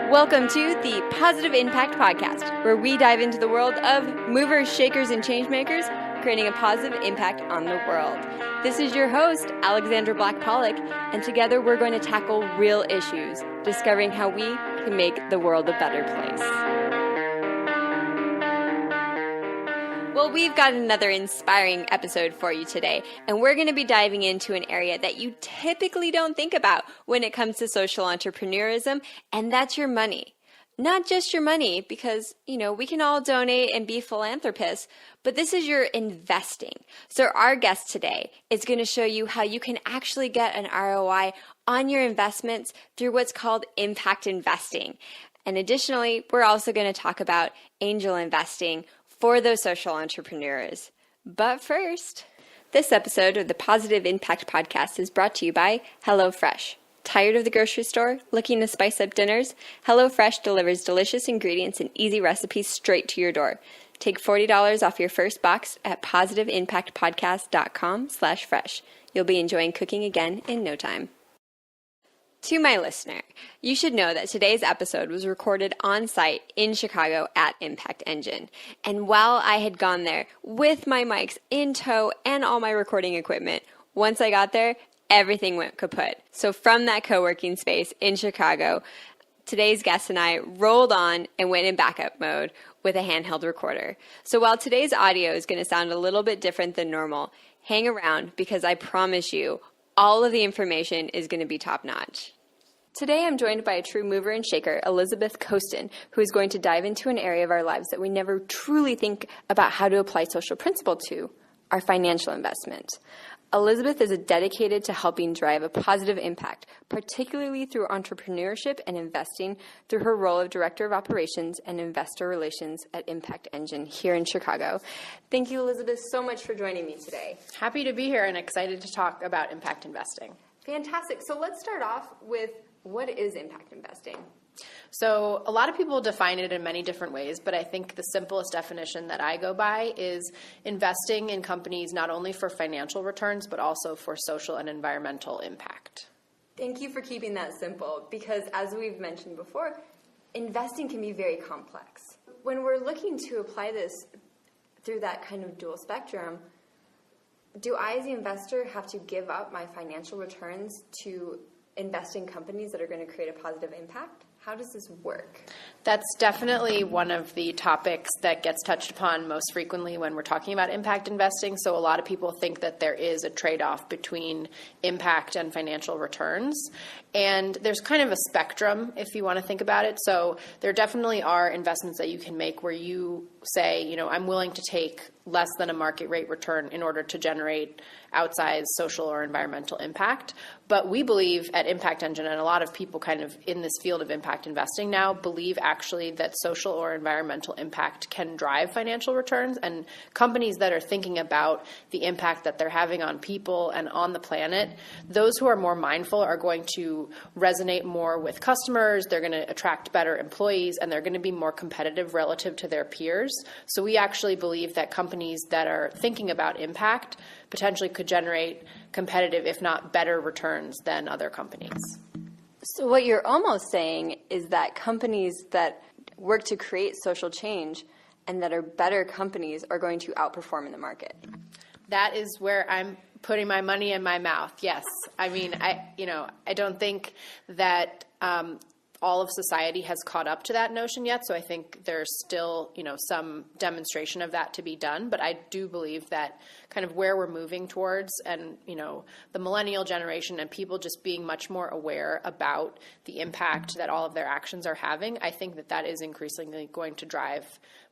Welcome to the Positive Impact Podcast, where we dive into the world of movers, shakers, and changemakers, creating a positive impact on the world. This is your host, Alexandra Black-Pollock, and together we're going to tackle real issues, discovering how we can make the world a better place. Well, we've got another inspiring episode for you today, and we're going to be diving into an area that you typically don't think about when it comes to social entrepreneurism, and that's your money. Not just your money, because, we can all donate and be philanthropists, but this is your investing. So our guest today is going to show you how you can actually get an ROI on your investments through what's called impact investing. And additionally, we're also going to talk about angel investing for those social entrepreneurs. But first, this episode of the Positive Impact Podcast is brought to you by HelloFresh. Tired of the grocery store? Looking to spice up dinners? HelloFresh delivers delicious ingredients and easy recipes straight to your door. Take $40 off your first box at positiveimpactpodcast.com/fresh. You'll be enjoying cooking again in no time. To my listener, you should know that today's episode was recorded on site in Chicago at Impact Engine. And while I had gone there with my mics in tow and all my recording equipment, once I got there, everything went kaput. So from that co-working space in Chicago, today's guest and I rolled on and went in backup mode with a handheld recorder. So while today's audio is going to sound a little bit different than normal, hang around because I promise you, all of the information is going to be top-notch. Today I'm joined by a true mover and shaker, Elizabeth Coston, who is going to dive into an area of our lives that we never truly think about how to apply social principle to, our financial investment. Elizabeth is dedicated to helping drive a positive impact, particularly through entrepreneurship and investing through her role of Director of Operations and Investor Relations at Impact Engine here in Chicago. Thank you, Elizabeth, so much for joining me today. Happy to be here and excited to talk about impact investing. Fantastic. So let's start off with what is impact investing? So a lot of people define it in many different ways, but I think the simplest definition that I go by is investing in companies not only for financial returns, but also for social and environmental impact. Thank you for keeping that simple, because as we've mentioned before, investing can be very complex. When we're looking to apply this through that kind of dual spectrum, do I as the investor have to give up my financial returns to invest in companies that are going to create a positive impact? How does this work? That's definitely one of the topics that gets touched upon most frequently when we're talking about impact investing. So a lot of people think that there is a trade-off between impact and financial returns. And there's kind of a spectrum if you want to think about it. So there definitely are investments that you can make where you say, I'm willing to take less than a market rate return in order to generate outsized social or environmental impact. But we believe at Impact Engine, and a lot of people kind of in this field of impact investing now believe actually that social or environmental impact can drive financial returns. And companies that are thinking about the impact that they're having on people and on the planet, those who are more mindful are going to resonate more with customers, they're going to attract better employees, and they're going to be more competitive relative to their peers. So we actually believe that companies that are thinking about impact potentially could generate competitive, if not better, returns than other companies. So what you're almost saying is that companies that work to create social change and that are better companies are going to outperform in the market. That is where I'm putting my money in my mouth. Yes. I mean, I don't think that all of society has caught up to that notion yet. So I think there's still, some demonstration of that to be done. But I do believe that kind of where we're moving towards and, the millennial generation and people just being much more aware about the impact that all of their actions are having, I think that is increasingly going to drive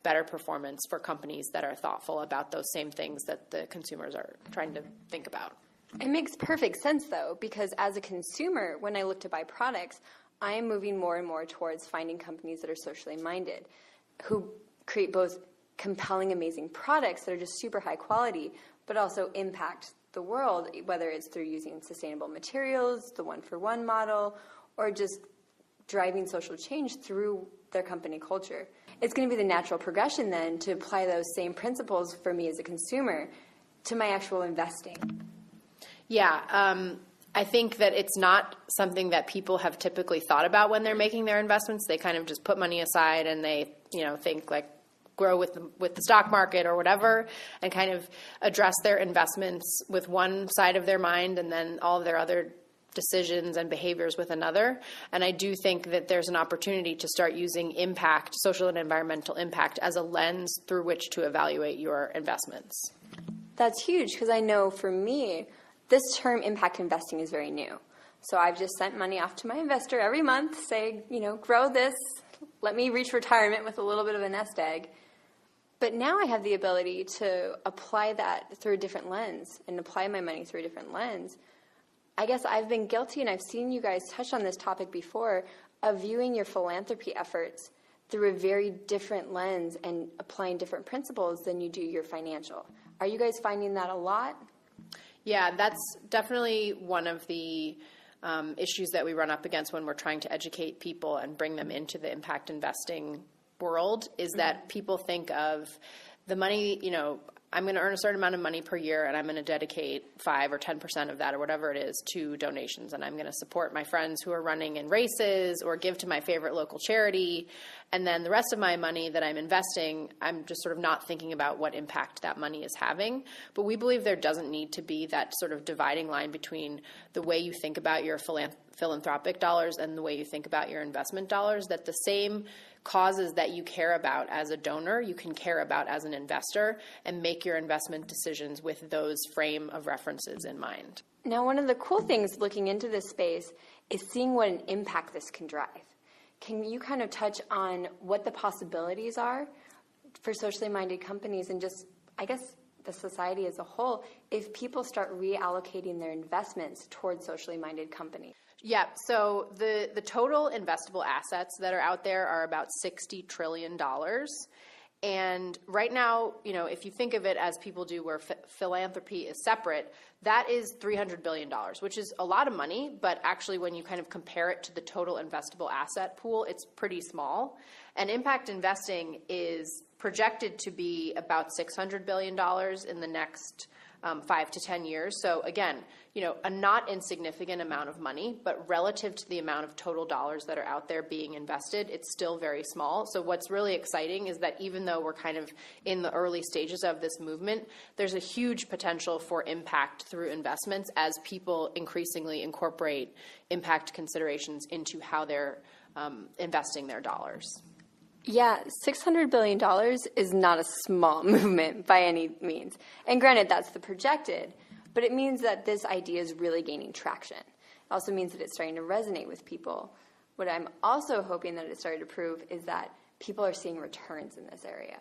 better performance for companies that are thoughtful about those same things that the consumers are trying to think about. It makes perfect sense, though, because as a consumer, when I look to buy products, I am moving more and more towards finding companies that are socially minded, who create both compelling, amazing products that are just super high quality, but also impact the world, whether it's through using sustainable materials, the one-for-one model, or just driving social change through their company culture. It's going to be the natural progression then to apply those same principles for me as a consumer to my actual investing. Yeah. I think that it's not something that people have typically thought about when they're making their investments. They kind of just put money aside and they, think like grow with the stock market or whatever, and kind of address their investments with one side of their mind and then all of their other decisions and behaviors with another. And I do think that there's an opportunity to start using impact, social and environmental impact, as a lens through which to evaluate your investments. That's huge, because I know for me, this term impact investing is very new. So I've just sent money off to my investor every month, say, grow this, let me reach retirement with a little bit of a nest egg. But now I have the ability to apply that through a different lens and apply my money through a different lens. I guess I've been guilty, and I've seen you guys touch on this topic before, of viewing your philanthropy efforts through a very different lens and applying different principles than you do your financial. Are you guys finding that a lot? Yeah, that's definitely one of the issues that we run up against when we're trying to educate people and bring them into the impact investing world, is that people think of the money, I'm going to earn a certain amount of money per year, and I'm going to dedicate 5 or 10% of that or whatever it is to donations. And I'm going to support my friends who are running in races or give to my favorite local charity. And then the rest of my money that I'm investing, I'm just sort of not thinking about what impact that money is having. But we believe there doesn't need to be that sort of dividing line between the way you think about your philanthropic dollars and the way you think about your investment dollars, that the same causes that you care about as a donor, you can care about as an investor, and make your investment decisions with those frame of references in mind. Now, one of the cool things looking into this space is seeing what an impact this can drive. Can you kind of touch on what the possibilities are for socially minded companies and just, I guess, the society as a whole, if people start reallocating their investments towards socially minded companies? Yeah, so the total investable assets that are out there are about $60 trillion. And right now, if you think of it as people do where philanthropy is separate, that is $300 billion, which is a lot of money. But actually, when you kind of compare it to the total investable asset pool, it's pretty small. And impact investing is projected to be about $600 billion in the next 5 to 10 years. So again, a not insignificant amount of money, but relative to the amount of total dollars that are out there being invested, it's still very small. So what's really exciting is that even though we're kind of in the early stages of this movement, there's a huge potential for impact through investments as people increasingly incorporate impact considerations into how they're investing their dollars. Yeah, $600 billion is not a small movement by any means. And granted, that's the projected, but it means that this idea is really gaining traction. It also means that it's starting to resonate with people. What I'm also hoping that it's starting to prove is that people are seeing returns in this area.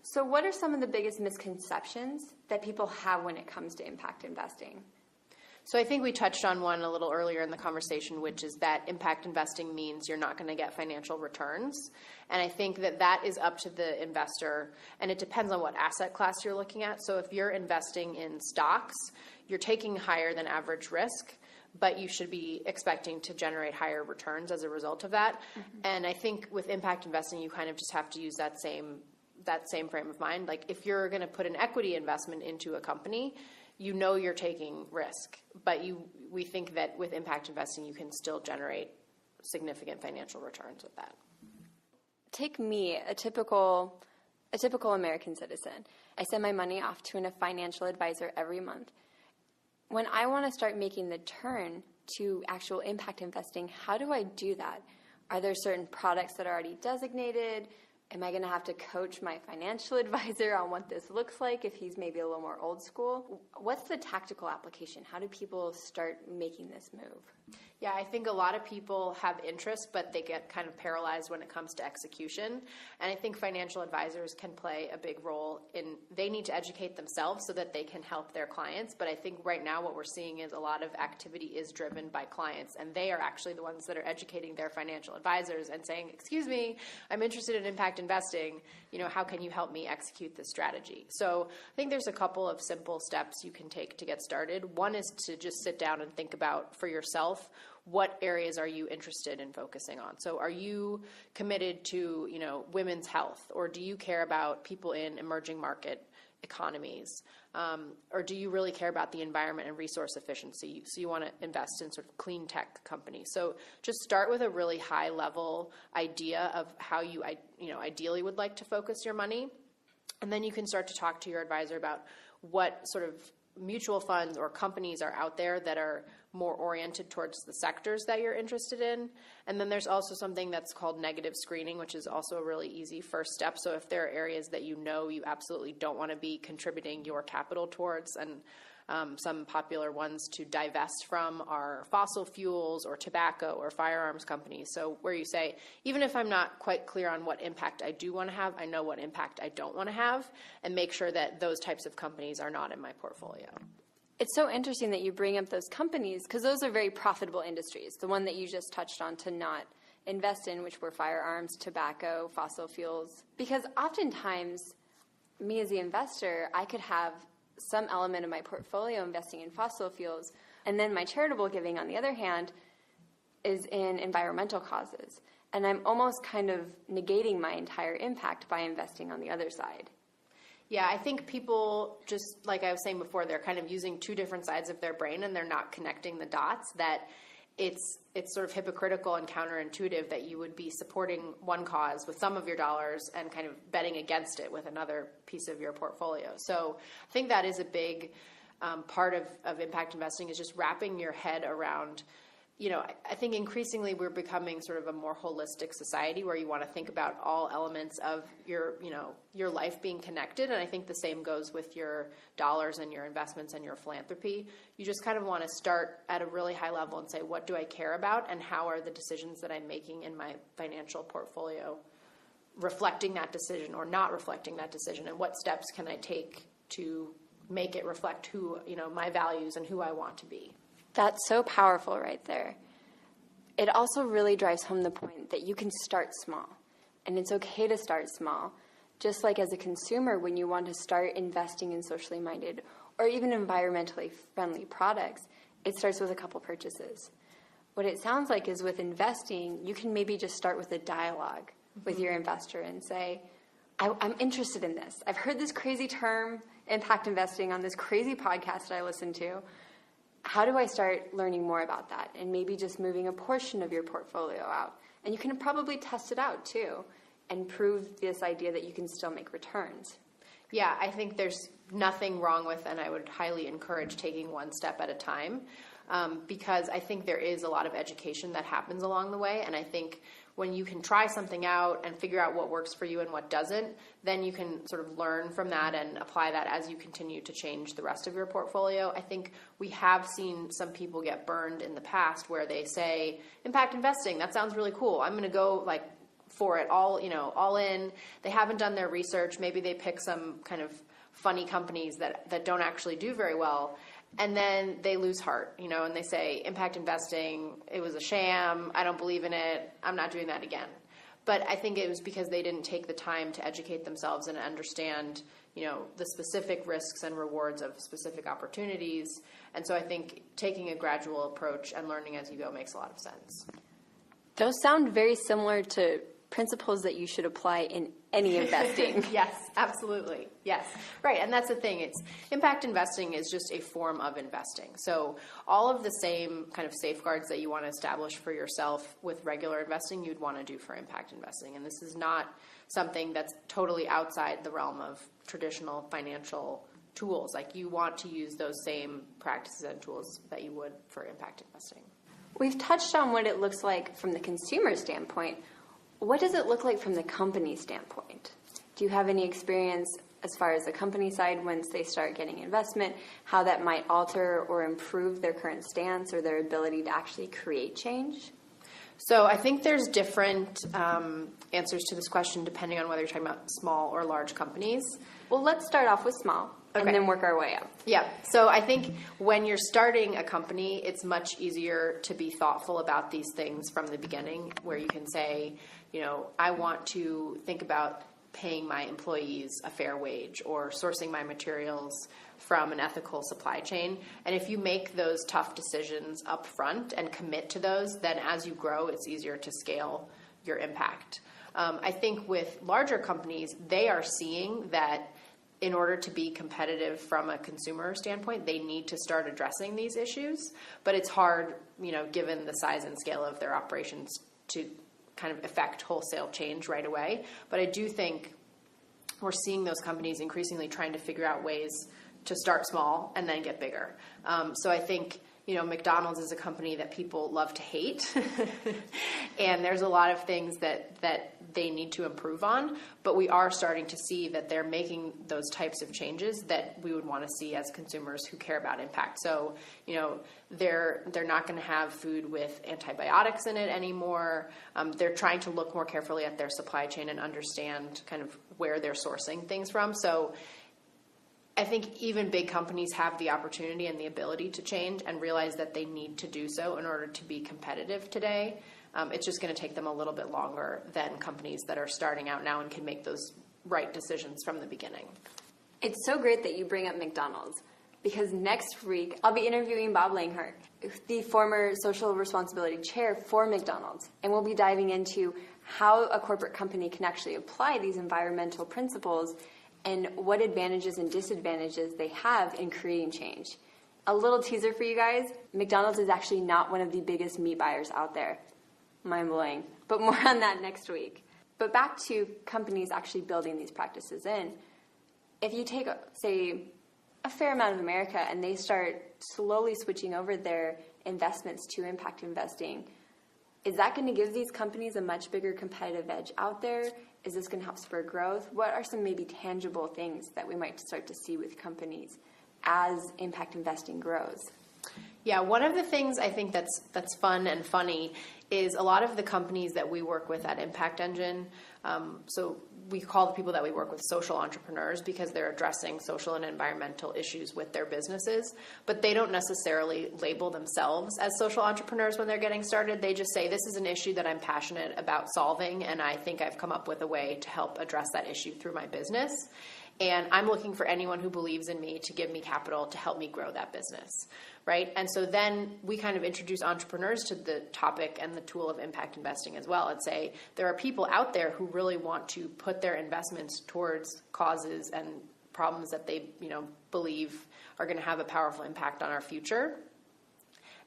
So what are some of the biggest misconceptions that people have when it comes to impact investing? So I think we touched on one a little earlier in the conversation, which is that impact investing means you're not going to get financial returns. And I think that is up to the investor, and it depends on what asset class you're looking at. So if you're investing in stocks, you're taking higher than average risk, but you should be expecting to generate higher returns as a result of that. Mm-hmm. And I think with impact investing, you kind of just have to use that same frame of mind. Like if you're going to put an equity investment into a company, you're taking risk, but we think that with impact investing, you can still generate significant financial returns with that. Take me, a typical American citizen. I send my money off to a financial advisor every month. When I want to start making the turn to actual impact investing, how do I do that? Are there certain products that are already designated? Am I going to have to coach my financial advisor on what this looks like if he's maybe a little more old school? What's the tactical application? How do people start making this move? Yeah, I think a lot of people have interest, but they get kind of paralyzed when it comes to execution. And I think financial advisors can play a big role they need to educate themselves so that they can help their clients. But I think right now what we're seeing is a lot of activity is driven by clients, and they are actually the ones that are educating their financial advisors and saying, excuse me, I'm interested in impact investing. How can you help me execute this strategy? So I think there's a couple of simple steps you can take to get started. One is to just sit down and think about for yourself, what areas are you interested in focusing on? So are you committed to, women's health, or do you care about people in emerging market economies? Or do you really care about the environment and resource efficiency? So you want to invest in sort of clean tech companies. So just start with a really high level idea of how you ideally would like to focus your money. And then you can start to talk to your advisor about what sort of mutual funds or companies are out there that are more oriented towards the sectors that you're interested in. And then there's also something that's called negative screening, which is also a really easy first step. So if there are areas that you absolutely don't want to be contributing your capital towards, and some popular ones to divest from are fossil fuels or tobacco or firearms companies. So where you say, even if I'm not quite clear on what impact I do want to have, I know what impact I don't want to have, and make sure that those types of companies are not in my portfolio. It's so interesting that you bring up those companies, because those are very profitable industries. The one that you just touched on to not invest in, which were firearms, tobacco, fossil fuels. Because oftentimes, me as the investor, I could have some element of my portfolio investing in fossil fuels, and then my charitable giving, on the other hand, is in environmental causes. And I'm almost kind of negating my entire impact by investing on the other side. Yeah, I think people, just like I was saying before, they're kind of using two different sides of their brain and they're not connecting the dots, that it's sort of hypocritical and counterintuitive that you would be supporting one cause with some of your dollars and kind of betting against it with another piece of your portfolio. So I think that is a big part of impact investing, is just wrapping your head around, I think increasingly we're becoming sort of a more holistic society where you want to think about all elements of your life being connected. And I think the same goes with your dollars and your investments and your philanthropy. You just kind of want to start at a really high level and say, what do I care about, and how are the decisions that I'm making in my financial portfolio reflecting that decision or not reflecting that decision, and what steps can I take to make it reflect who, my values and who I want to be. That's so powerful right there. It also really drives home the point that you can start small, and it's okay to start small. Just like as a consumer, when you want to start investing in socially minded or even environmentally friendly products, it starts with a couple purchases. What it sounds like is with investing, you can maybe just start with a dialogue with your investor and say, I'm interested in this. I've heard this crazy term, impact investing, on this crazy podcast that I listened to. How do I start learning more about that? And maybe just moving a portion of your portfolio out. And you can probably test it out too and prove this idea that you can still make returns. Yeah, I think there's nothing wrong with, and I would highly encourage taking one step at a time, because I think there is a lot of education that happens along the way. And I think when you can try something out and figure out what works for you and what doesn't, then you can sort of learn from that and apply that as you continue to change the rest of your portfolio. I think we have seen some people get burned in the past where they say, impact investing, that sounds really cool. I'm going to go for it all in. They haven't done their research. Maybe they pick some kind of funny companies that don't actually do very well. And then they lose heart, and they say, impact investing, it was a sham. I don't believe in it. I'm not doing that again. But I think it was because they didn't take the time to educate themselves and understand, the specific risks and rewards of specific opportunities. And so I think taking a gradual approach and learning as you go makes a lot of sense. Those sound very similar to principles that you should apply in any investing. Yes, absolutely. Yes. Right. And that's the thing. It's impact investing is just a form of investing. So all of the same kind of safeguards that you want to establish for yourself with regular investing, you'd want to do for impact investing. And this is not something that's totally outside the realm of traditional financial tools. Like, you want to use those same practices and tools that you would for impact investing. We've touched on what it looks like from the consumer standpoint. What does it look like from the company standpoint? Do you have any experience as far as the company side, once they start getting investment, how that might alter or improve their current stance or their ability to actually create change? So I think there's different answers to this question depending on whether you're talking about small or large companies. Well, let's start off with small. Okay. And then work our way up. Yeah. So I think when you're starting a company, it's much easier to be thoughtful about these things from the beginning, where you can say, I want to think about paying my employees a fair wage or sourcing my materials from an ethical supply chain. And if you make those tough decisions up front and commit to those, then as you grow, it's easier to scale your impact. I think with larger companies, they are seeing that in order to be competitive from a consumer standpoint, they need to start addressing these issues. But it's hard, given the size and scale of their operations, to kind of affect wholesale change right away. But I do think we're seeing those companies increasingly trying to figure out ways to start small and then get bigger. So I think, McDonald's is a company that people love to hate. And there's a lot of things that they need to improve on. But we are starting to see that they're making those types of changes that we would want to see as consumers who care about impact. So, they're not going to have food with antibiotics in it anymore. They're trying to look more carefully at their supply chain and understand kind of where they're sourcing things from. So I think even big companies have the opportunity and the ability to change and realize that they need to do so in order to be competitive today. It's just going to take them a little bit longer than companies that are starting out now and can make those right decisions from the beginning. It's so great that you bring up McDonald's, because next week I'll be interviewing Bob Langhart, the former social responsibility chair for McDonald's, and we'll be diving into how a corporate company can actually apply these environmental principles and what advantages and disadvantages they have in creating change. A little teaser for you guys, McDonald's is actually not one of the biggest meat buyers out there. Mind-blowing. But more on that next week. But back to companies actually building these practices in. If you take, say, a fair amount of America and they start slowly switching over their investments to impact investing, is that going to give these companies a much bigger competitive edge out there? Is this going to help spur growth? What are some maybe tangible things that we might start to see with companies as impact investing grows? Yeah, one of the things I think that's fun and funny is a lot of the companies that we work with at Impact Engine, so we call the people that we work with social entrepreneurs because they're addressing social and environmental issues with their businesses, but they don't necessarily label themselves as social entrepreneurs when they're getting started. They just say, this is an issue that I'm passionate about solving, and I think I've come up with a way to help address that issue through my business. And I'm looking for anyone who believes in me to give me capital to help me grow that business, right? And so then we kind of introduce entrepreneurs to the topic and the tool of impact investing as well, and say there are people out there who really want to put their investments towards causes and problems that they, believe are going to have a powerful impact on our future.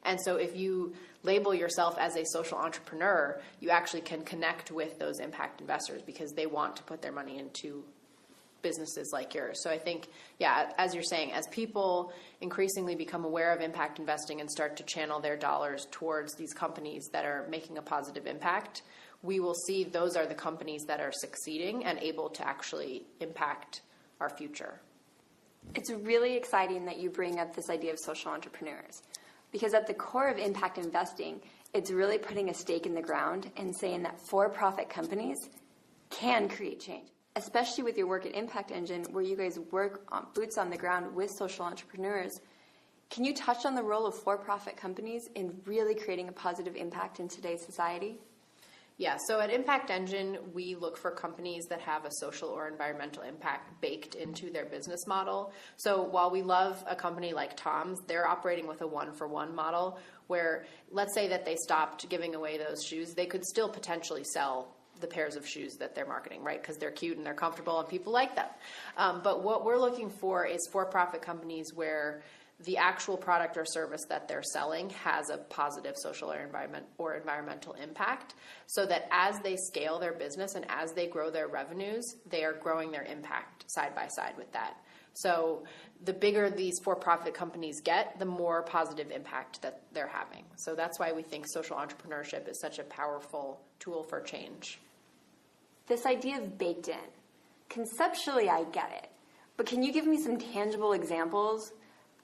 And so if you label yourself as a social entrepreneur, you actually can connect with those impact investors because they want to put their money into businesses like yours. So I think, as you're saying, as people increasingly become aware of impact investing and start to channel their dollars towards these companies that are making a positive impact, we will see those are the companies that are succeeding and able to actually impact our future. It's really exciting that you bring up this idea of social entrepreneurs, because at the core of impact investing, it's really putting a stake in the ground and saying that for-profit companies can create change. Especially with your work at Impact Engine, where you guys work on boots on the ground with social entrepreneurs. Can you touch on the role of for-profit companies in really creating a positive impact in today's society? Yeah, so at Impact Engine, we look for companies that have a social or environmental impact baked into their business model. So while we love a company like Tom's, they're operating with a one-for-one model where, let's say that they stopped giving away those shoes, they could still potentially sell the pairs of shoes that they're marketing, right? Because they're cute and they're comfortable and people like them. But what we're looking for is for-profit companies where the actual product or service that they're selling has a positive social or environmental impact, so that as they scale their business and as they grow their revenues, they are growing their impact side by side with that. So the bigger these for-profit companies get, the more positive impact that they're having. So that's why we think social entrepreneurship is such a powerful tool for change. This idea of baked in, conceptually I get it, but can you give me some tangible examples?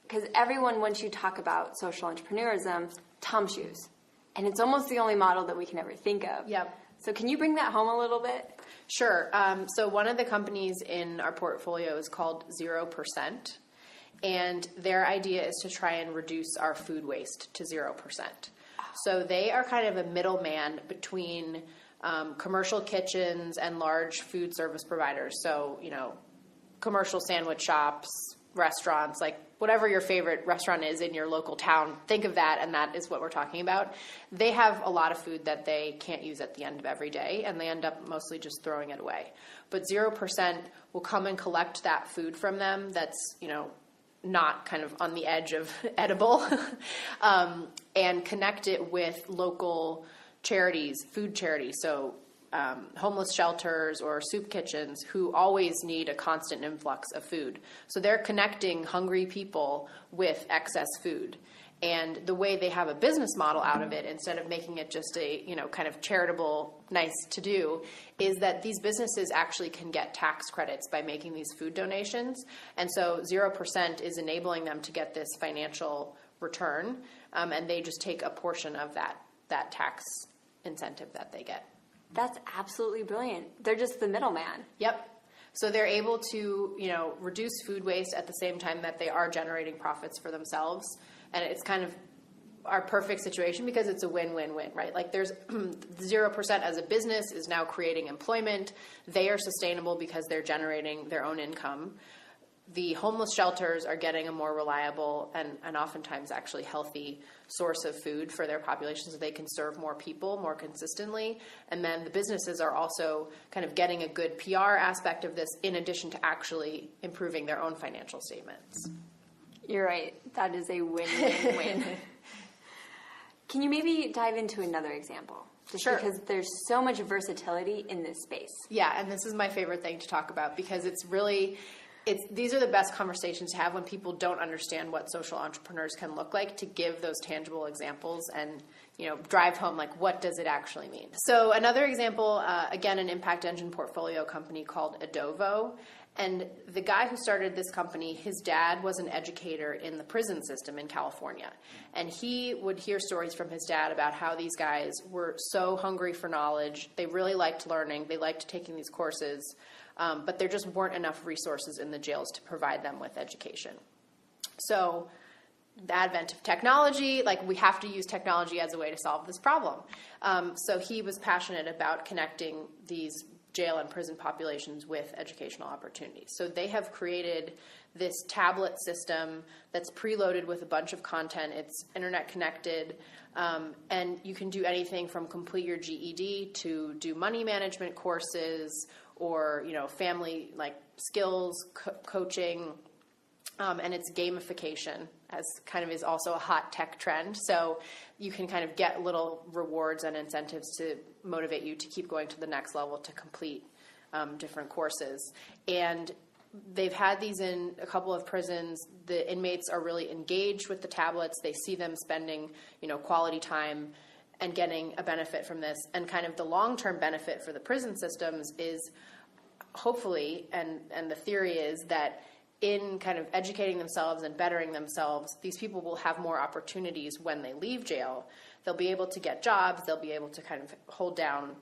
Because everyone, once you talk about social entrepreneurism, Tom shoes, and it's almost the only model that we can ever think of. Yep. So can you bring that home a little bit? Sure. So one of the companies in our portfolio is called 0%, and their idea is to try and reduce our food waste to 0%. So they are kind of a middleman between commercial kitchens and large food service providers. So, commercial sandwich shops, restaurants, like whatever your favorite restaurant is in your local town, think of that, and that is what we're talking about. They have a lot of food that they can't use at the end of every day, and they end up mostly just throwing it away. But 0% will come and collect that food from them that's, not kind of on the edge of edible, and connect it with local charities, food charities. So homeless shelters or soup kitchens who always need a constant influx of food. So they're connecting hungry people with excess food. And the way they have a business model out of it, instead of making it just a, kind of charitable, nice to do, is that these businesses actually can get tax credits by making these food donations. And so 0% is enabling them to get this financial return. And they just take a portion of that tax incentive that they get. That's absolutely brilliant. They're just the middleman. Yep. So they're able to, reduce food waste at the same time that they are generating profits for themselves. And it's kind of our perfect situation because it's a win-win-win, right? Like there's 0% as a business is now creating employment. They are sustainable because they're generating their own income. The homeless shelters are getting a more reliable and oftentimes actually healthy source of food for their population so they can serve more people more consistently. And then the businesses are also kind of getting a good PR aspect of this in addition to actually improving their own financial statements. You're right. That is a win-win-win. Can you maybe dive into another example? Just Sure. Because there's so much versatility in this space. Yeah, and this is my favorite thing to talk about because these are the best conversations to have when people don't understand what social entrepreneurs can look like, to give those tangible examples and, drive home, like, what does it actually mean? So another example, again, an impact engine portfolio company called Edovo. And the guy who started this company, his dad was an educator in the prison system in California. And he would hear stories from his dad about how these guys were so hungry for knowledge. They really liked learning. They liked taking these courses. But there just weren't enough resources in the jails to provide them with education. So the advent of technology, we have to use technology as a way to solve this problem. So he was passionate about connecting these jail and prison populations with educational opportunities. So they have created this tablet system that's preloaded with a bunch of content. It's internet connected, and you can do anything from complete your GED to do money management courses or, family skills coaching, and it's gamification as kind of is also a hot tech trend. So you can kind of get little rewards and incentives to motivate you to keep going to the next level to complete different courses. And they've had these in a couple of prisons. The inmates are really engaged with the tablets. They see them spending, quality time and getting a benefit from this. And kind of the long-term benefit for the prison systems is hopefully, and the theory is that in kind of educating themselves and bettering themselves, these people will have more opportunities when they leave jail. They'll be able to get jobs. They'll be able to kind of hold down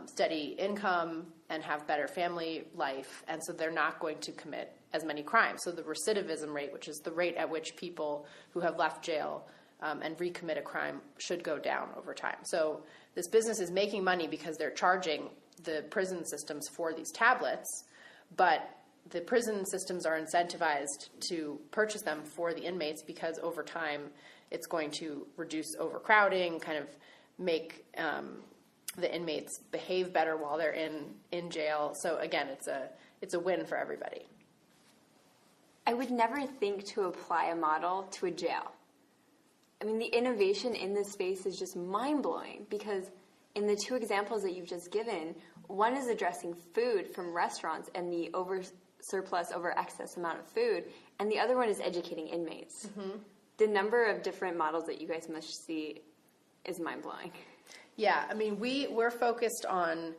steady income and have better family life. And so they're not going to commit as many crimes. So the recidivism rate, which is the rate at which people who have left jail and recommit a crime, should go down over time. So this business is making money because they're charging the prison systems for these tablets, but the prison systems are incentivized to purchase them for the inmates because over time it's going to reduce overcrowding, kind of make the inmates behave better while they're in jail. So again, it's a win for everybody. I would never think to apply a model to a jail. I mean, the innovation in this space is just mind-blowing because in the two examples that you've just given, one is addressing food from restaurants and the over excess amount of food, and the other one is educating inmates. Mm-hmm. The number of different models that you guys must see is mind-blowing. Yeah, I mean, we're focused on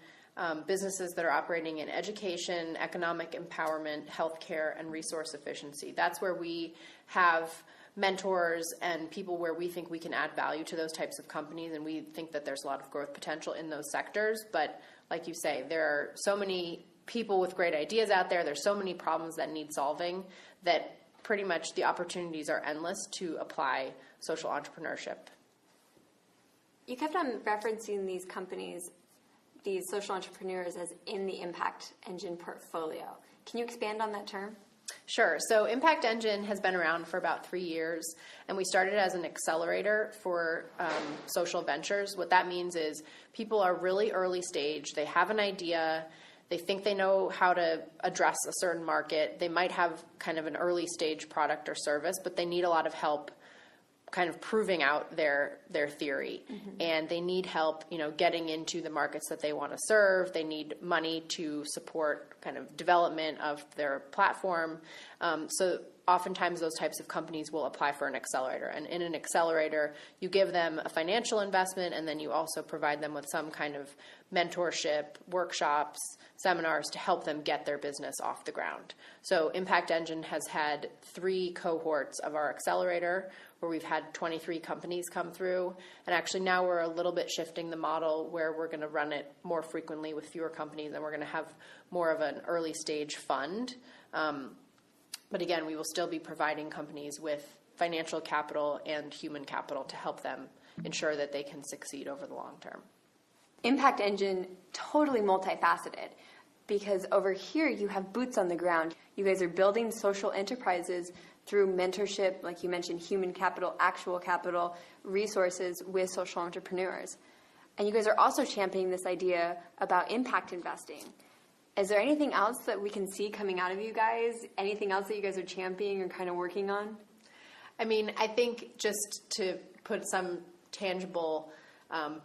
businesses that are operating in education, economic empowerment, healthcare, and resource efficiency. That's where we have mentors and people where we think we can add value to those types of companies, and we think that there's a lot of growth potential in those sectors. But like you say, there are so many people with great ideas out there. There's so many problems that need solving that pretty much the opportunities are endless to apply social entrepreneurship. You kept on referencing these companies, these social entrepreneurs, as in the impact engine portfolio. Can you expand on that term? Sure. So Impact Engine has been around for about 3 years, and we started as an accelerator for social ventures. What that means is people are really early stage. They have an idea. They think they know how to address a certain market. They might have kind of an early stage product or service, but they need a lot of help kind of proving out their theory. And they need help, getting into the markets that they want to serve. They need money to support kind of development of their platform. So oftentimes those types of companies will apply for an accelerator. And in an accelerator, you give them a financial investment, and then you also provide them with some kind of mentorship, workshops, seminars to help them get their business off the ground. So Impact Engine has had 3 cohorts of our accelerator where we've had 23 companies come through. And actually now we're a little bit shifting the model where we're going to run it more frequently with fewer companies, and we're going to have more of an early stage fund. But again, we will still be providing companies with financial capital and human capital to help them ensure that they can succeed over the long term. Impact Engine, totally multifaceted, because over here you have boots on the ground. You guys are building social enterprises through mentorship, like you mentioned, human capital, actual capital, resources with social entrepreneurs. And you guys are also championing this idea about impact investing. Is there anything else that we can see coming out of you guys? Anything else that you guys are championing or kind of working on? I mean, I think just to put some tangible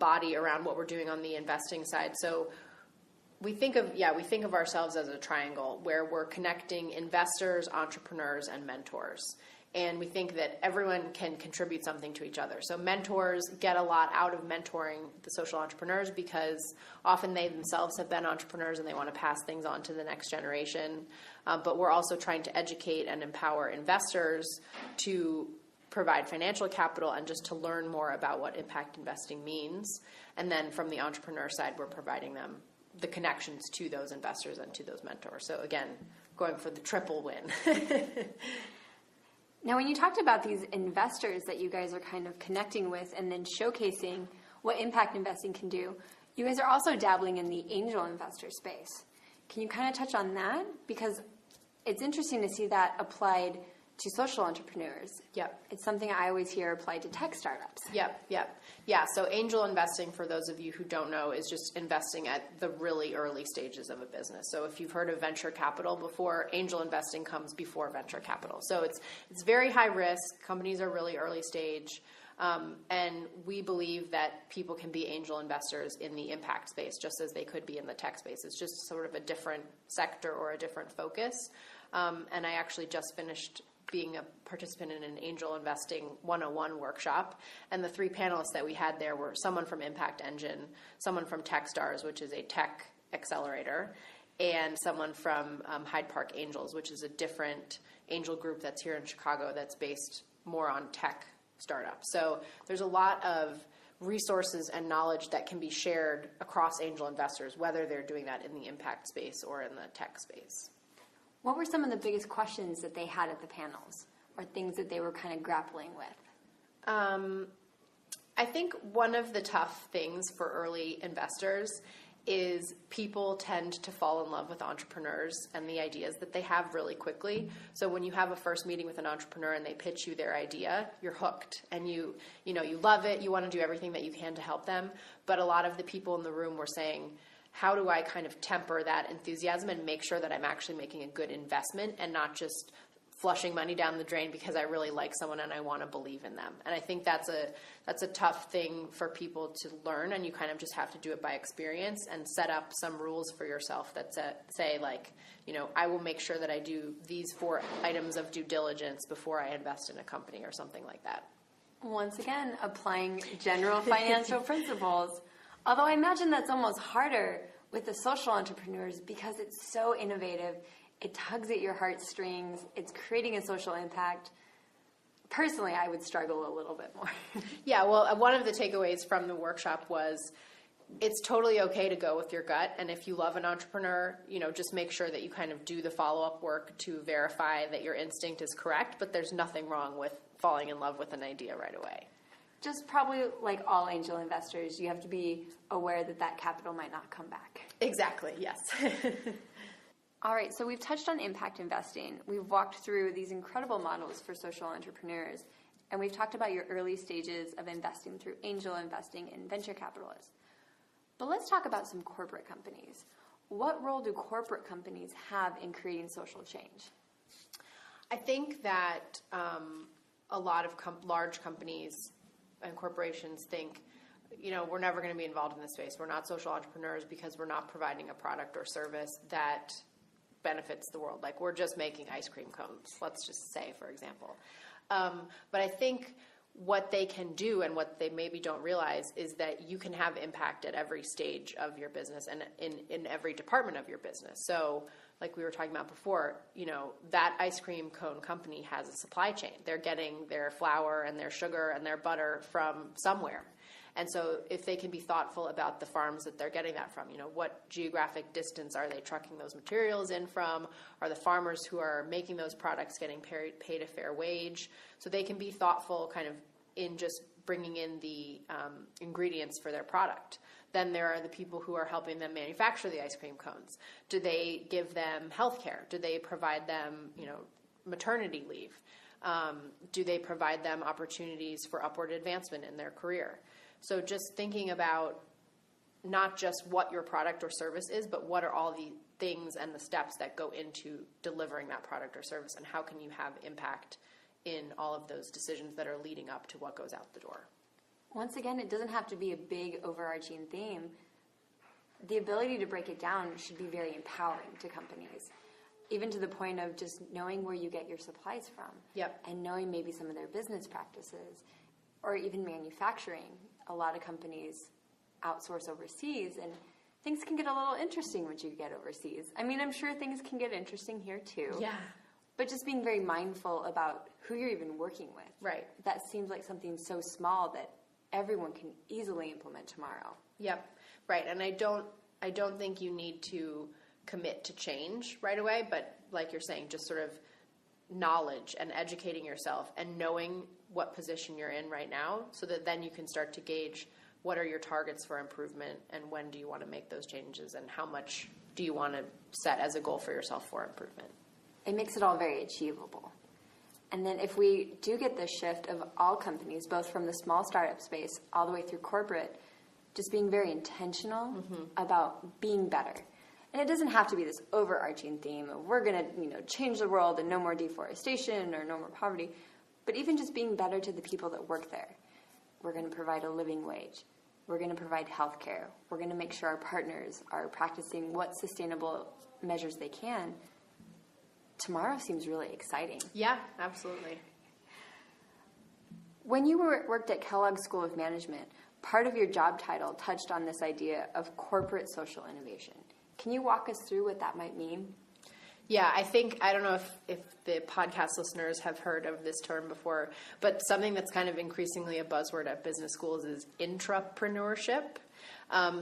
body around what we're doing on the investing side. So we think of ourselves as a triangle where we're connecting investors, entrepreneurs, and mentors. And we think that everyone can contribute something to each other. So mentors get a lot out of mentoring the social entrepreneurs because often they themselves have been entrepreneurs and they want to pass things on to the next generation. But we're also trying to educate and empower investors to provide financial capital and just to learn more about what impact investing means. And then from the entrepreneur side, we're providing them the connections to those investors and to those mentors. So again, going for the triple win. Now, when you talked about these investors that you guys are kind of connecting with and then showcasing what impact investing can do, you guys are also dabbling in the angel investor space. Can you kind of touch on that? Because it's interesting to see that applied to social entrepreneurs. Yep. It's something I always hear applied to tech startups. Yep. Yeah, so angel investing, for those of you who don't know, is just investing at the really early stages of a business. So if you've heard of venture capital before, angel investing comes before venture capital. So it's very high risk. Companies are really early stage. And we believe that people can be angel investors in the impact space just as they could be in the tech space. It's just sort of a different sector or a different focus. And I actually just finished being a participant in an angel investing 101 workshop. And the 3 panelists that we had there were someone from Impact Engine, someone from Techstars, which is a tech accelerator, and someone from Hyde Park Angels, which is a different angel group that's here in Chicago that's based more on tech startups. So there's a lot of resources and knowledge that can be shared across angel investors, whether they're doing that in the impact space or in the tech space. What were some of the biggest questions that they had at the panels or things that they were kind of grappling with? I think one of the tough things for early investors is people tend to fall in love with entrepreneurs and the ideas that they have really quickly. So when you have a first meeting with an entrepreneur and they pitch you their idea, you're hooked and you love it. You want to do everything that you can to help them. But a lot of the people in the room were saying, how do I kind of temper that enthusiasm and make sure that I'm actually making a good investment and not just flushing money down the drain because I really like someone and I want to believe in them. And I think that's a tough thing for people to learn, and you kind of just have to do it by experience and set up some rules for yourself that say like, I will make sure that I do these 4 items of due diligence before I invest in a company or something like that. Once again, applying general financial principles. Although I imagine that's almost harder with the social entrepreneurs because it's so innovative. It tugs at your heartstrings. It's creating a social impact. Personally, I would struggle a little bit more. Yeah, well, one of the takeaways from the workshop was it's totally okay to go with your gut. And if you love an entrepreneur, just make sure that you kind of do the follow-up work to verify that your instinct is correct. But there's nothing wrong with falling in love with an idea right away. Just probably like all angel investors, you have to be aware that capital might not come back. Exactly, yes. All right, so we've touched on impact investing. We've walked through these incredible models for social entrepreneurs, and we've talked about your early stages of investing through angel investing and venture capitalists. But let's talk about some corporate companies. What role do corporate companies have in creating social change? I think that a lot of large companies and corporations think, we're never going to be involved in this space. We're not social entrepreneurs because we're not providing a product or service that benefits the world. Like, we're just making ice cream cones, let's just say, for example. But I think what they can do and what they maybe don't realize is that you can have impact at every stage of your business and in every department of your business. So like we were talking about before, that ice cream cone company has a supply chain. They're getting their flour and their sugar and their butter from somewhere. And so if they can be thoughtful about the farms that they're getting that from, what geographic distance are they trucking those materials in from? Are the farmers who are making those products getting paid a fair wage? So they can be thoughtful kind of in just bringing in the ingredients for their product. Then there are the people who are helping them manufacture the ice cream cones. Do they give them health care? Do they provide them, maternity leave? Do they provide them opportunities for upward advancement in their career? So just thinking about not just what your product or service is, but what are all the things and the steps that go into delivering that product or service, and how can you have impact in all of those decisions that are leading up to what goes out the door. Once again, it doesn't have to be a big overarching theme. The ability to break it down should be very empowering to companies, even to the point of just knowing where you get your supplies from. Yep. And knowing maybe some of their business practices, or even manufacturing. A lot of companies outsource overseas, and things can get a little interesting once you get overseas. I mean, I'm sure things can get interesting here too. Yeah. But just being very mindful about who you're even working with. Right. That seems like something so small that everyone can easily implement tomorrow. Yep. Right. And I don't think you need to commit to change right away, but like you're saying, just sort of knowledge and educating yourself and knowing what position you're in right now, so that then you can start to gauge what are your targets for improvement and when do you want to make those changes and how much do you want to set as a goal for yourself for improvement. It makes it all very achievable. And then if we do get this shift of all companies, both from the small startup space all the way through corporate, just being very intentional about being better. And it doesn't have to be this overarching theme of we're going to, change the world and no more deforestation or no more poverty, but even just being better to the people that work there. We're going to provide a living wage. We're going to provide health care. We're going to make sure our partners are practicing what sustainable measures they can. Tomorrow seems really exciting. Yeah, absolutely. When you worked at Kellogg School of Management, part of your job title touched on this idea of corporate social innovation. Can you walk us through what that might mean? Yeah, I don't know if the podcast listeners have heard of this term before, but something that's kind of increasingly a buzzword at business schools is intrapreneurship.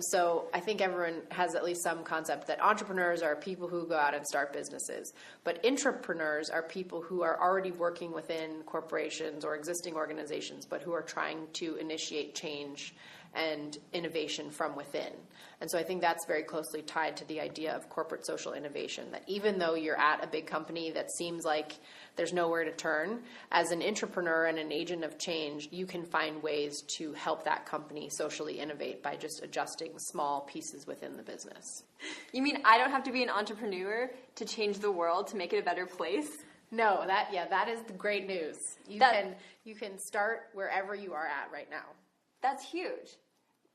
So I think everyone has at least some concept that entrepreneurs are people who go out and start businesses, but intrapreneurs are people who are already working within corporations or existing organizations, but who are trying to initiate change and innovation from within. And so I think that's very closely tied to the idea of corporate social innovation, that even though you're at a big company that seems like there's nowhere to turn, as an entrepreneur and an agent of change, you can find ways to help that company socially innovate by just adjusting small pieces within the business. You mean I don't have to be an entrepreneur to change the world, to make it a better place? No, that is the great news. You can start wherever you are at right now. That's huge.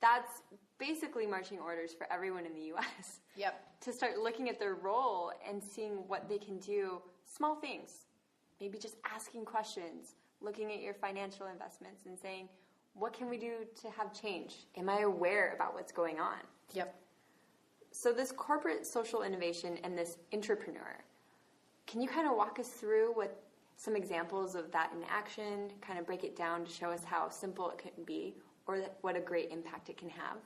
That's basically marching orders for everyone in the U.S. Yep. To start looking at their role and seeing what they can do, small things. Maybe just asking questions, looking at your financial investments and saying, what can we do to have change? Am I aware about what's going on? Yep. So this corporate social innovation and this entrepreneur, can you kind of walk us through what some examples of that in action, kind of break it down to show us how simple it can be or what a great impact it can have?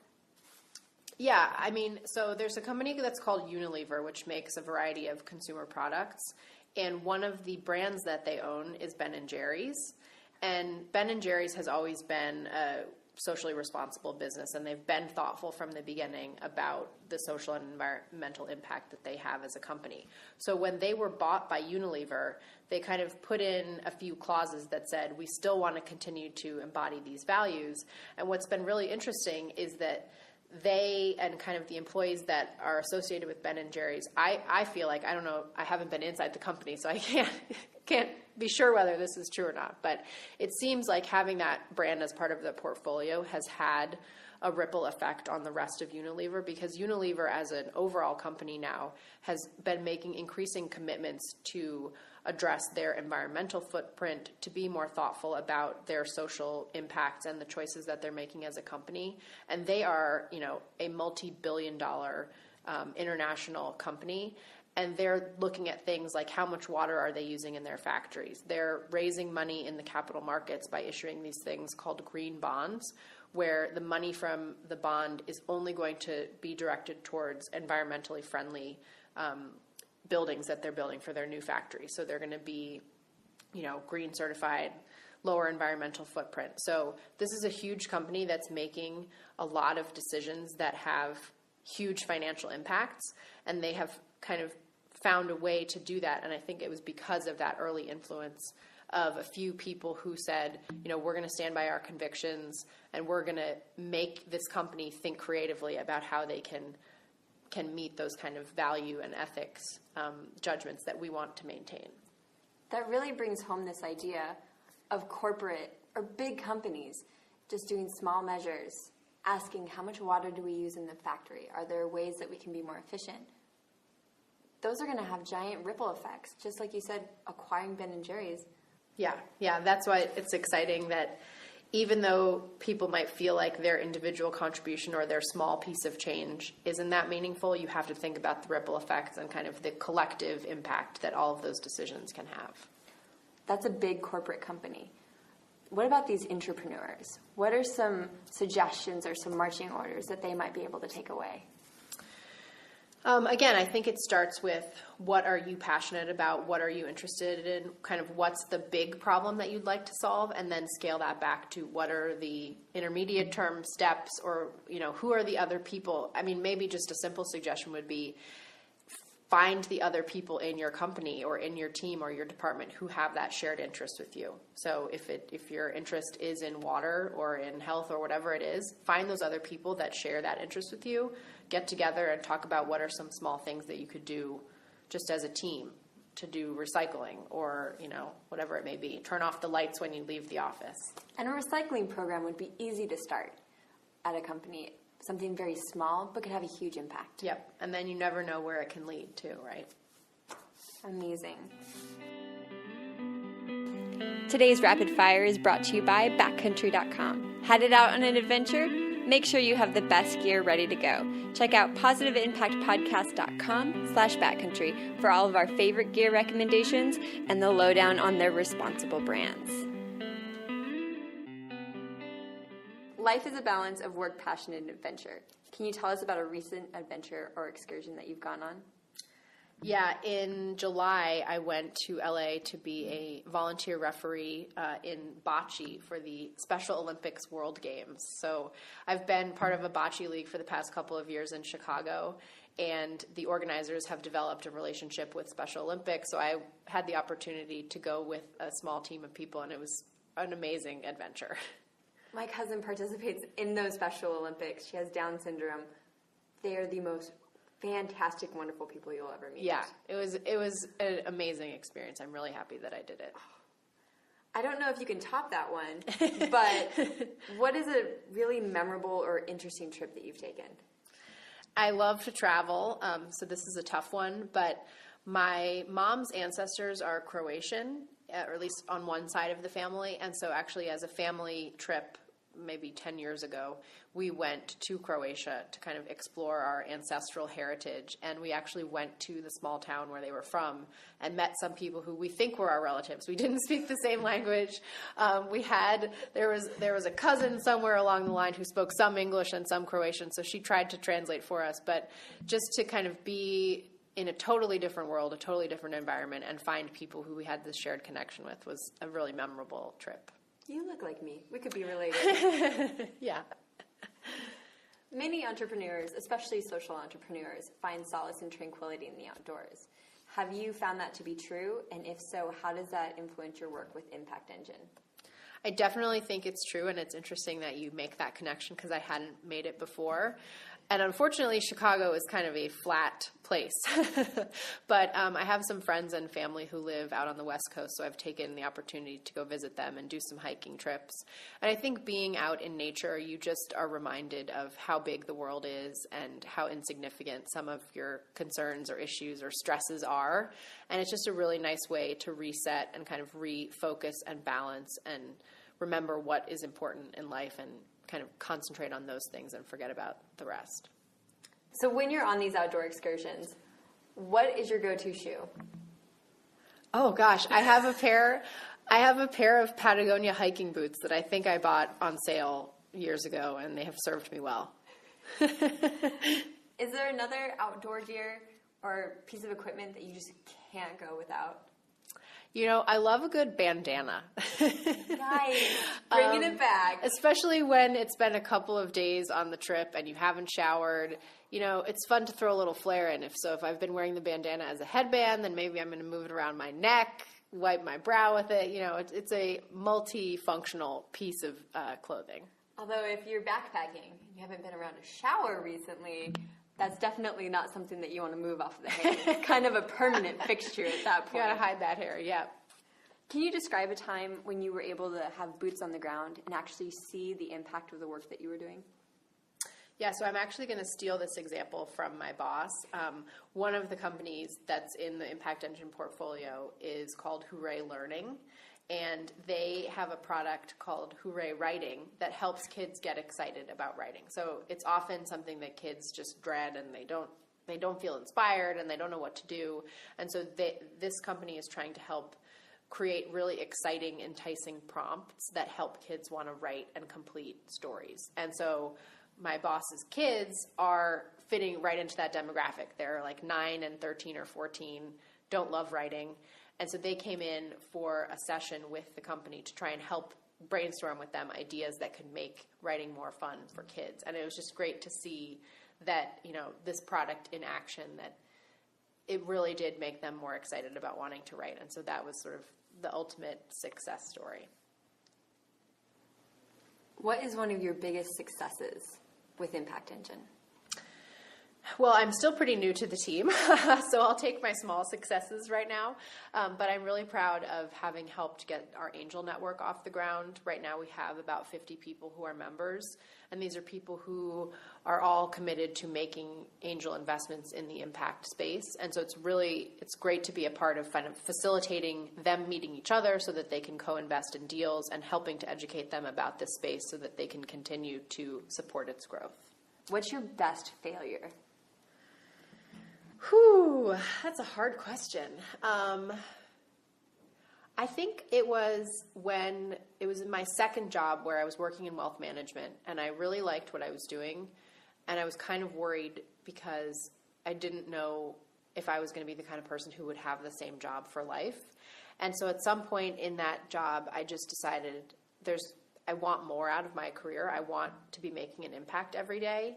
Yeah, I mean, so there's a company that's called Unilever, which makes a variety of consumer products. And one of the brands that they own is Ben & Jerry's. And Ben & Jerry's has always been a socially responsible business, and they've been thoughtful from the beginning about the social and environmental impact that they have as a company. So when they were bought by Unilever, they kind of put in a few clauses that said, we still want to continue to embody these values. And what's been really interesting is that they and kind of the employees that are associated with Ben & Jerry's, I feel like, I don't know, I haven't been inside the company, so I can't be sure whether this is true or not, but it seems like having that brand as part of the portfolio has had a ripple effect on the rest of Unilever, because Unilever as an overall company now has been making increasing commitments to address their environmental footprint, to be more thoughtful about their social impacts and the choices that they're making as a company. And they are, a multi-billion-dollar international company. And they're looking at things like how much water are they using in their factories. They're raising money in the capital markets by issuing these things called green bonds, where the money from the bond is only going to be directed towards environmentally friendly buildings that they're building for their new factories. So they're going to be, green certified, lower environmental footprint. So this is a huge company that's making a lot of decisions that have huge financial impacts, and they have kind of found a way to do that. And I think it was because of that early influence of a few people who said, we're going to stand by our convictions, and we're going to make this company think creatively about how they can meet those kind of value and ethics judgments that we want to maintain. That really brings home this idea of corporate or big companies just doing small measures, asking how much water do we use in the factory? Are there ways that we can be more efficient? Those are going to have giant ripple effects, just like you said, acquiring Ben & Jerry's. Yeah, that's why it's exciting that even though people might feel like their individual contribution or their small piece of change isn't that meaningful, you have to think about the ripple effects and kind of the collective impact that all of those decisions can have. That's a big corporate company. What about these entrepreneurs? What are some suggestions or some marching orders that they might be able to take away? Again, I think it starts with what are you passionate about, what are you interested in, kind of what's the big problem that you'd like to solve, and then scale that back to what are the intermediate term steps, or who are the other people. I mean, maybe just a simple suggestion would be find the other people in your company or in your team or your department who have that shared interest with you. So if your interest is in water or in health or whatever it is, find those other people that share that interest with you, get together and talk about what are some small things that you could do just as a team to do recycling or, whatever it may be. Turn off the lights when you leave the office. And a recycling program would be easy to start at a company. Something very small, but could have a huge impact. Yep. And then you never know where it can lead to, right? Amazing. Today's Rapid Fire is brought to you by backcountry.com. Headed out on an adventure? Make sure you have the best gear ready to go. Check out positiveimpactpodcast.com/backcountry for all of our favorite gear recommendations and the lowdown on their responsible brands. Life is a balance of work, passion, and adventure. Can you tell us about a recent adventure or excursion that you've gone on? Yeah, in July, I went to LA to be a volunteer referee in bocce for the Special Olympics World Games. So I've been part of a bocce league for the past couple of years in Chicago, and the organizers have developed a relationship with Special Olympics. So I had the opportunity to go with a small team of people, and it was an amazing adventure. My cousin participates in those Special Olympics. She has Down syndrome. They are the most fantastic, wonderful people you'll ever meet. Yeah, it was an amazing experience. I'm really happy that I did it. I don't know if you can top that one, but what is a really memorable or interesting trip that you've taken? I love to travel, so this is a tough one, but my mom's ancestors are Croatian, or at least on one side of the family, and so actually as a family trip, maybe 10 years ago, we went to Croatia to kind of explore our ancestral heritage, and we actually went to the small town where they were from and met some people who we think were our relatives. We didn't speak the same language. There was a cousin somewhere along the line who spoke some English and some Croatian, so she tried to translate for us, but just to kind of be in a totally different world, a totally different environment, and find people who we had this shared connection with was a really memorable trip. You look like me. We could be related. Yeah. Many entrepreneurs, especially social entrepreneurs, find solace and tranquility in the outdoors. Have you found that to be true? And if so, how does that influence your work with Impact Engine? I definitely think it's true, and it's interesting that you make that connection because I hadn't made it before. And unfortunately, Chicago is kind of a flat place. But I have some friends and family who live out on the West Coast, so I've taken the opportunity to go visit them and do some hiking trips. And I think being out in nature, you just are reminded of how big the world is and how insignificant some of your concerns or issues or stresses are. And it's just a really nice way to reset and kind of refocus and balance and remember what is important in life and kind of concentrate on those things and forget about the rest. So when you're on these outdoor excursions, what is your go-to shoe? Oh gosh, I have a pair of Patagonia hiking boots that I think I bought on sale years ago, and they have served me well. Is there another outdoor gear or piece of equipment that you just can't go without? You know, I love a good bandana. Nice. Bringing it back. Especially when it's been a couple of days on the trip and you haven't showered. You know, it's fun to throw a little flair in. If I've been wearing the bandana as a headband, then maybe I'm going to move it around my neck, wipe my brow with it. You know, it's a multifunctional piece of clothing. Although if you're backpacking and you haven't been around a shower recently, that's definitely not something that you want to move off of the hair. It's kind of a permanent fixture at that point. You got to hide that hair, yeah. Can you describe a time when you were able to have boots on the ground and actually see the impact of the work that you were doing? Yeah, so I'm actually going to steal this example from my boss. One of the companies that's in the Impact Engine portfolio is called Hooray Learning, and they have a product called Hooray Writing that helps kids get excited about writing. So it's often something that kids just dread and they don't feel inspired and they don't know what to do. And so this company is trying to help create really exciting, enticing prompts that help kids want to write and complete stories. And so my boss's kids are fitting right into that demographic. They're like 9 and 13 or 14, don't love writing. And so they came in for a session with the company to try and help brainstorm with them ideas that could make writing more fun for kids. And it was just great to see that, you know, this product in action, that it really did make them more excited about wanting to write. And so that was sort of the ultimate success story. What is one of your biggest successes with Impact Engine? Well, I'm still pretty new to the team, so I'll take my small successes right now. But I'm really proud of having helped get our angel network off the ground. Right now we have about 50 people who are members, and these are people who are all committed to making angel investments in the impact space. And so it's great to be a part of kind of facilitating them meeting each other so that they can co-invest in deals and helping to educate them about this space so that they can continue to support its growth. What's your best failure? Whew, that's a hard question. I think it was when it was in my second job where I was working in wealth management, and I really liked what I was doing, and I was kind of worried because I didn't know if I was going to be the kind of person who would have the same job for life. And so at some point in that job, I just decided I want more out of my career. I want to be making an impact every day.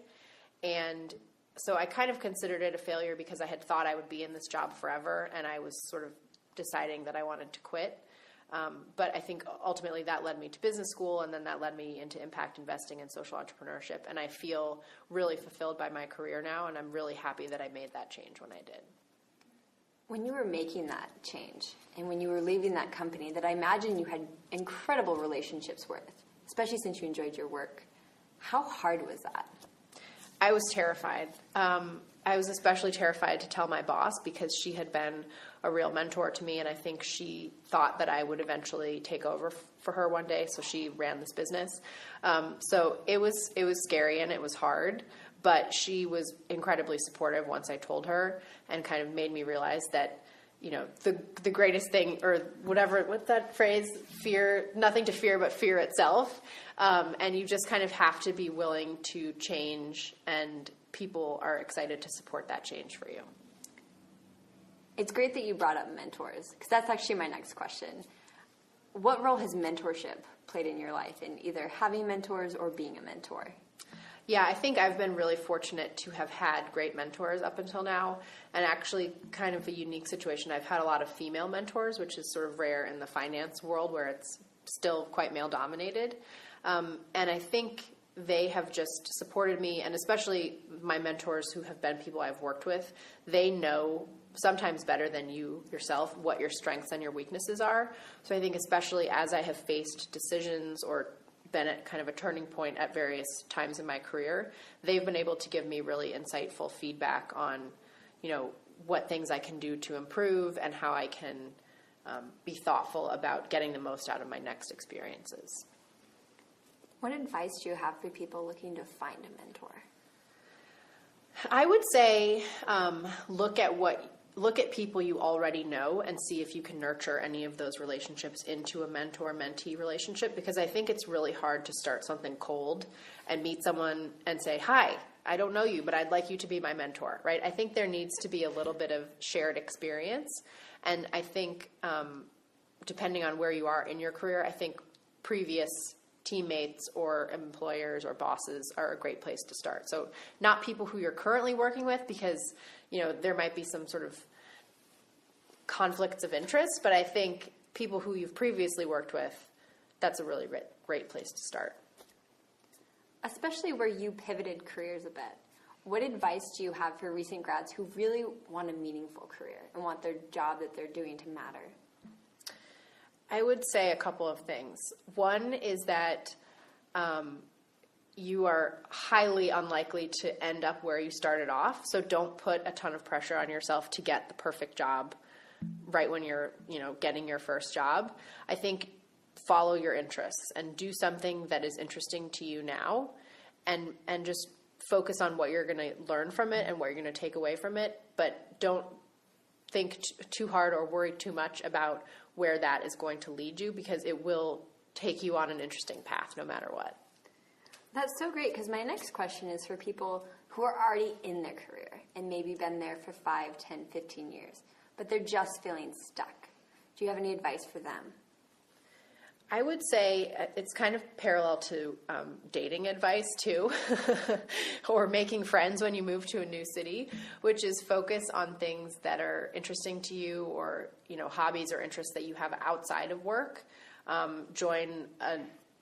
And so I kind of considered it a failure because I had thought I would be in this job forever, and I was sort of deciding that I wanted to quit. But I think ultimately that led me to business school, and then that led me into impact investing and social entrepreneurship. And I feel really fulfilled by my career now, and I'm really happy that I made that change when I did. When you were making that change and when you were leaving that company that I imagine you had incredible relationships with, especially since you enjoyed your work, how hard was that? I was terrified. I was especially terrified to tell my boss because she had been a real mentor to me, and I think she thought that I would eventually take over for her one day, so she ran this business. So it was scary and it was hard, but she was incredibly supportive once I told her and kind of made me realize that, you know, the greatest thing, or whatever, what's that phrase? Fear, nothing to fear but fear itself. And you just kind of have to be willing to change, and people are excited to support that change for you. It's great that you brought up mentors, because that's actually my next question. What role has mentorship played in your life in either having mentors or being a mentor? Yeah, I think I've been really fortunate to have had great mentors up until now, and actually kind of a unique situation. I've had a lot of female mentors, which is sort of rare in the finance world where it's still quite male dominated. And I think they have just supported me, and especially my mentors who have been people I've worked with, they know sometimes better than you yourself what your strengths and your weaknesses are. So I think especially as I have faced decisions or been at kind of a turning point at various times in my career, they've been able to give me really insightful feedback on, what things I can do to improve and how I can be thoughtful about getting the most out of my next experiences. What advice do you have for people looking to find a mentor? I would say look at people you already know and see if you can nurture any of those relationships into a mentor-mentee relationship, because I think it's really hard to start something cold and meet someone and say, hi, I don't know you, but I'd like you to be my mentor, right? I think there needs to be a little bit of shared experience. And I think depending on where you are in your career, I think previous teammates or employers or bosses are a great place to start. So not people who you're currently working with, because there might be some sort of conflicts of interest, but I think people who you've previously worked with, that's a really great place to start. Especially where you pivoted careers a bit. What advice do you have for recent grads who really want a meaningful career and want their job that they're doing to matter? I would say a couple of things. One is that you are highly unlikely to end up where you started off, so don't put a ton of pressure on yourself to get the perfect job right when you're, getting your first job. I think follow your interests and do something that is interesting to you now, and just focus on what you're going to learn from it and what you're going to take away from it, but don't think too hard or worry too much about where that is going to lead you, because it will take you on an interesting path no matter what. That's so great, because my next question is for people who are already in their career and maybe been there for 5, 10, 15 years, but they're just feeling stuck. Do you have any advice for them? I would say it's kind of parallel to dating advice too, or making friends when you move to a new city, which is focus on things that are interesting to you, or hobbies or interests that you have outside of work. Join a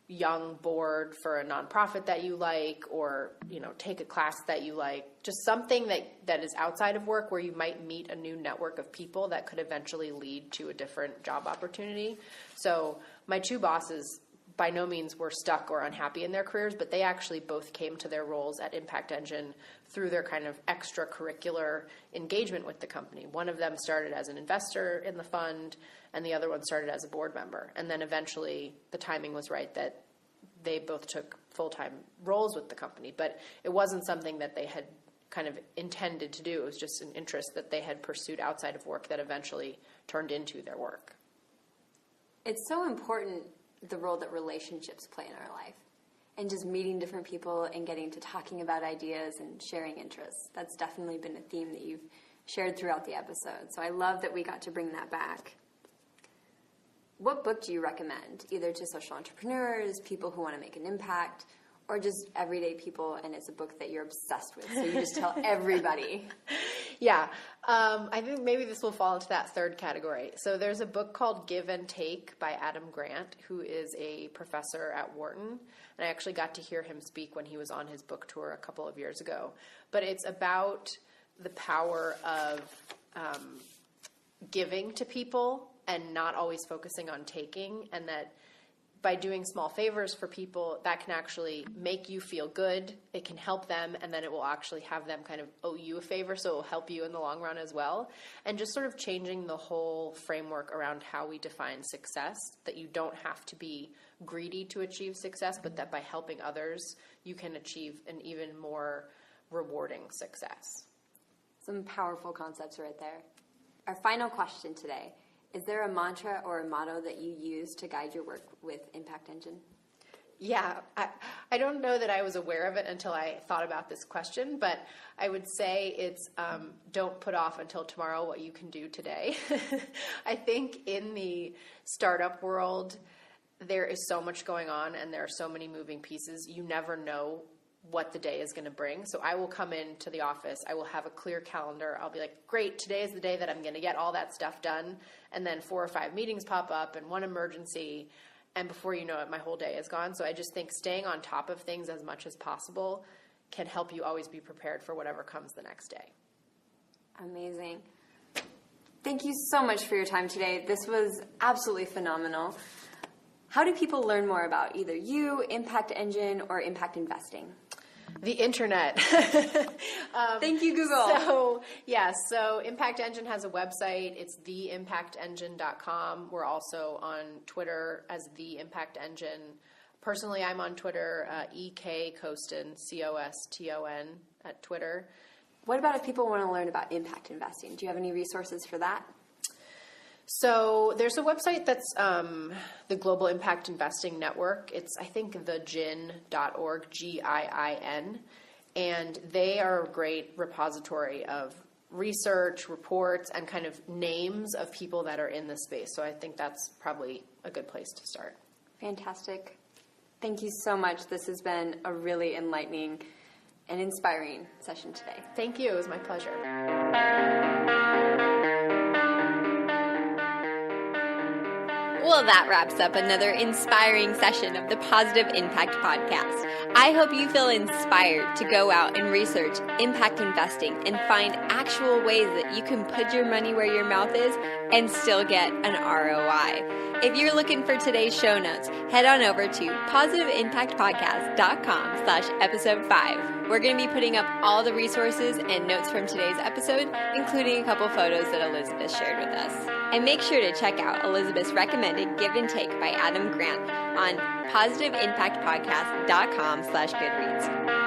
young board for a nonprofit that you like, or take a class that you like. Just something that is outside of work where you might meet a new network of people that could eventually lead to a different job opportunity. So my two bosses by no means were stuck or unhappy in their careers, but they actually both came to their roles at Impact Engine through their kind of extracurricular engagement with the company. One of them started as an investor in the fund, and the other one started as a board member. And then eventually the timing was right that they both took full-time roles with the company. But it wasn't something that they had kind of intended to do. It was just an interest that they had pursued outside of work that eventually turned into their work. It's so important, the role that relationships play in our life, and just meeting different people and getting to talking about ideas and sharing interests. That's definitely been a theme that you've shared throughout the episode. So I love that we got to bring that back. What book do you recommend, either to social entrepreneurs, people who want to make an impact, or just everyday people, and it's a book that you're obsessed with, so you just tell everybody? Yeah, I think maybe this will fall into that third category. So there's a book called Give and Take by Adam Grant, who is a professor at Wharton, and I actually got to hear him speak when he was on his book tour a couple of years ago. But it's about the power of giving to people and not always focusing on taking, and that by doing small favors for people, that can actually make you feel good. It can help them, and then it will actually have them kind of owe you a favor, so it will help you in the long run as well. And just sort of changing the whole framework around how we define success, that you don't have to be greedy to achieve success, but that by helping others, you can achieve an even more rewarding success. Some powerful concepts right there. Our final question today. Is there a mantra or a motto that you use to guide your work with Impact Engine? Yeah, I don't know that I was aware of it until I thought about this question, but I would say it's don't put off until tomorrow what you can do today. I think in the startup world, there is so much going on and there are so many moving pieces. You never know what the day is going to bring. So I will come into the office. I will have a clear calendar. I'll be like, great, today is the day that I'm going to get all that stuff done. And then 4 or 5 meetings pop up and one emergency. And before you know it, my whole day is gone. So I just think staying on top of things as much as possible can help you always be prepared for whatever comes the next day. Amazing. Thank you so much for your time today. This was absolutely phenomenal. How do people learn more about either you, Impact Engine, or impact investing? The internet. Thank you, Google. So Impact Engine has a website. It's theimpactengine.com. We're also on Twitter as The Impact Engine. Personally, I'm on Twitter, EK Coston, COSTON at Twitter. What about if people want to learn about impact investing? Do you have any resources for that? So there's a website that's the Global Impact Investing Network. It's, I think, thegin.org, GIIN, and they are a great repository of research, reports, and kind of names of people that are in this space. So I think that's probably a good place to start. Fantastic. Thank you so much. This has been a really enlightening and inspiring session today. Thank you. It was my pleasure. Well, that wraps up another inspiring session of the Positive Impact Podcast. I hope you feel inspired to go out and research impact investing and find actual ways that you can put your money where your mouth is and still get an ROI. If you're looking for today's show notes, head on over to positiveimpactpodcast.com/episode 5. We're going to be putting up all the resources and notes from today's episode, including a couple photos that Elizabeth shared with us. And make sure to check out Elizabeth's recommended Give and Take by Adam Grant on positiveimpactpodcast.com/Goodreads.